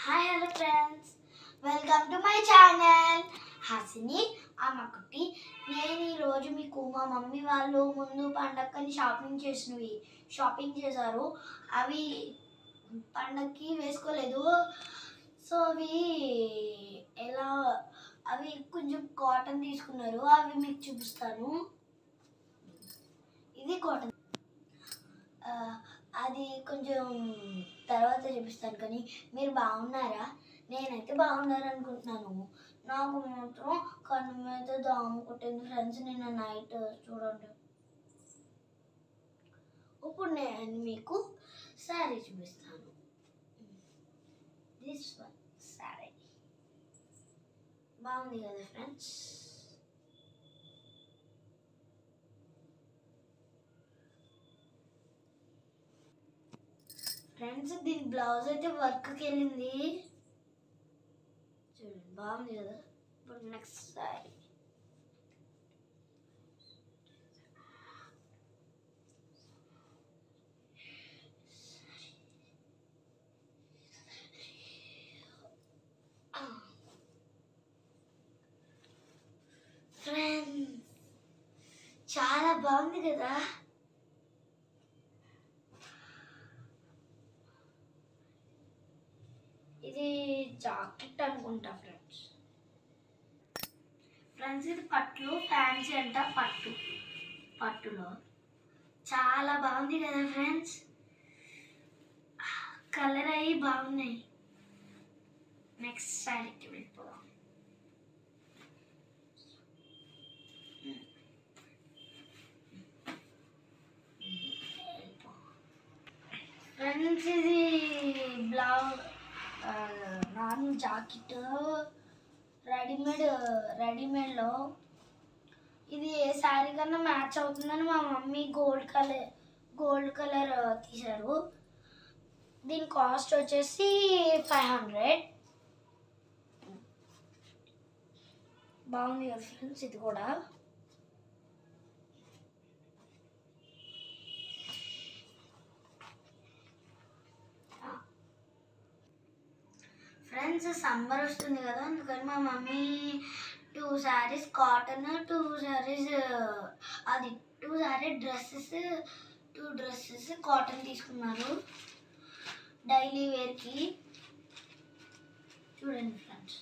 Hi hello friends, welcome to my channel Hasini Ammakutti. నేను ఈరోజు మీకు మా మమ్మీ వాళ్ళు ముందు పండగని షాపింగ్ చేశారు. అవి పండగకి వేసుకోలేదు. సో అవి కొంచెం కాటన్ తీసుకున్నారు. అవి మీకు చూపిస్తాను. ఇది కాటన్, అది కొంచెం తర్వాత చూపిస్తాను. కానీ మీరు బాగున్నారా? నేనైతే బాగున్నారు అనుకుంటున్నాను. నాకు మాత్రం కన్ను మీద దాము కొట్టింది ఫ్రెండ్స్. నిన్న నైట్ చూడండి. ఇప్పుడు నేను మీకు శారీ చూపిస్తాను. దిస్ వన్ శారీ బాగుంది కదా ఫ్రెండ్స్. ఫ్రెండ్స్, దీని బ్లౌజ్ అయితే వర్క్కి వెళ్ళింది. చూడండి, బాగుంది కదా. ఇప్పుడు నెక్స్ట్ శారీ. ఫ్రెండ్స్, చాలా బాగుంది కదా. ఇది జాకెట్ అనుకుంటా ఫ్రెండ్స్. ఇది పట్టు ఫ్యాన్సీ అంట. పట్టులో చాలా బాగుంది కదా ఫ్రెండ్స్. కలర్ అయ్యి బాగున్నాయి. నెక్స్ట్ శారీకి వెళ్ళిపోదాం. ఫ్రెండ్స్, ఇది బ్లౌజ్ నార్మల్ జాకెట్ రెడీమేడ్లో ఇది ఏ శారీ కన్నా మ్యాచ్ అవుతుందని మా మమ్మీ గోల్డ్ కలర్ తీశారు. దీని కాస్ట్ వచ్చేసి 500. బాగుంది కదా ఫ్రెండ్స్. ఇది కూడా ఫ్రెండ్స్, సమ్మర్ వస్తుంది కదా, అందుకని మా mummy 2 saris cotton, 2 dresses cotton తీసుకున్నారు డైలీ వేర్కి. చూడండి ఫ్రెండ్స్.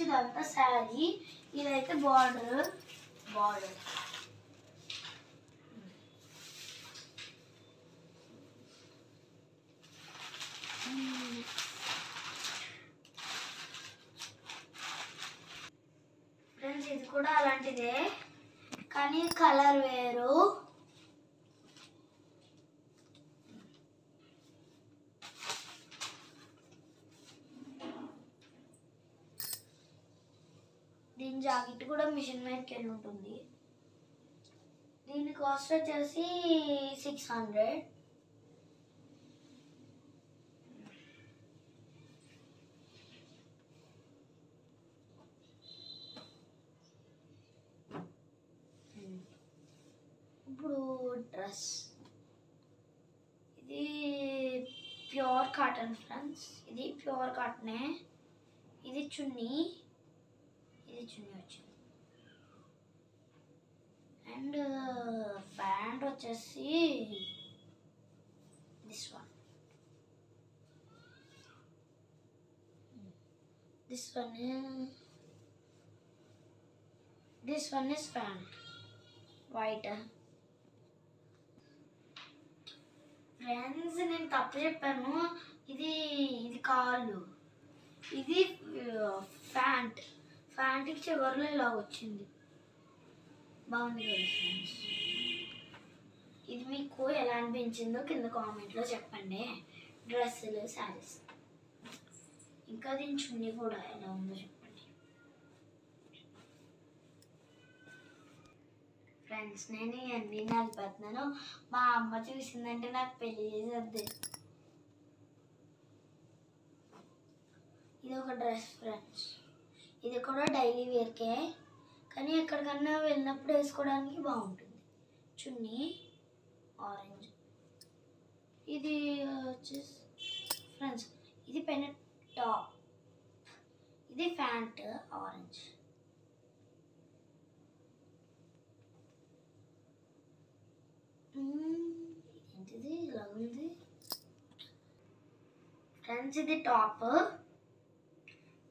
ఇదంతా శారీ, ఇదైతే బార్డర్. ఫ్రెండ్స్, ఇది కూడా అలాంటిదే కానీ కలర్ వేరు. దీని జాకెట్ కూడా మిషన్ మేడ్కి వెళ్ళి ఉంటుంది. దీని కాస్ట్ వచ్చేసి 600. ఇప్పుడు డ్రెస్, ఇది ప్యూర్ కాటన్ ఫ్రెండ్స్. ఇది ప్యూర్ కాటనే. ఇది చున్నీ వచ్చింది. అండ్ ప్యాంట్ వచ్చేసి this one is pant white. Friends, నేను తప్పు చెప్పాను. ఇది కాళ్ళు, ఇది ప్యాంట్కి చివరిలో ఇలా వచ్చింది. బాగుంది కదా ఫ్రెండ్స్. ఇది మీకు ఎలా అనిపించిందో కింద కామెంట్లో చెప్పండి. డ్రెస్సులు, శారీస్, ఇంకా దీని చున్నీ కూడా ఎలా ఉందో చెప్పండి. ఫ్రెండ్స్, నేను ఇవన్నీ నలిపేస్తున్నాను. మా అమ్మ చూసిందంటే నాకు పెళ్లి చేసేద్ది. ఇది ఒక డ్రెస్ ఫ్రెండ్స్. ఇది కూడా డైలీ వేర్కే. కానీ ఎక్కడికన్నా వెళ్ళినప్పుడు వేసుకోవడానికి బాగుంటుంది. చున్నీ ఆరెంజ్. ఇది వచ్చేసి ఫ్రెండ్స్ ఇది పెన్ టాప్, ఇది ప్యాంట్ ఆరెంజ్. ఏంటిది ఇలా ఉంది ఫ్రెండ్స్. ఇది టాప్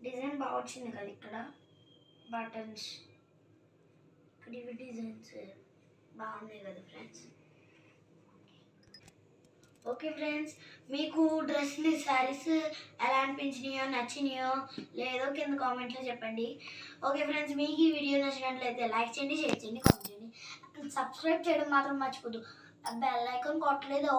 డిజైన్ బాగా వచ్చింది కదా, ఇక్కడ బటన్స్, ఇక్కడ ఇవి డిజైన్స్ బాగున్నాయి కదా ఫ్రెండ్స్. ఓకే ఫ్రెండ్స్, మీకు డ్రెస్లు శారీస్ ఎలా అనిపించినాయో, నచ్చినాయో లేదో కింద కామెంట్లో చెప్పండి. ఓకే ఫ్రెండ్స్, మీకు ఈ వీడియో నచ్చినట్లయితే లైక్ చేయండి, షేర్ చేయండి, కామెంట్ చేయండి. సబ్స్క్రైబ్ చేయడం మాత్రం మర్చిపోద్దు. Bell icon కొట్టలేదో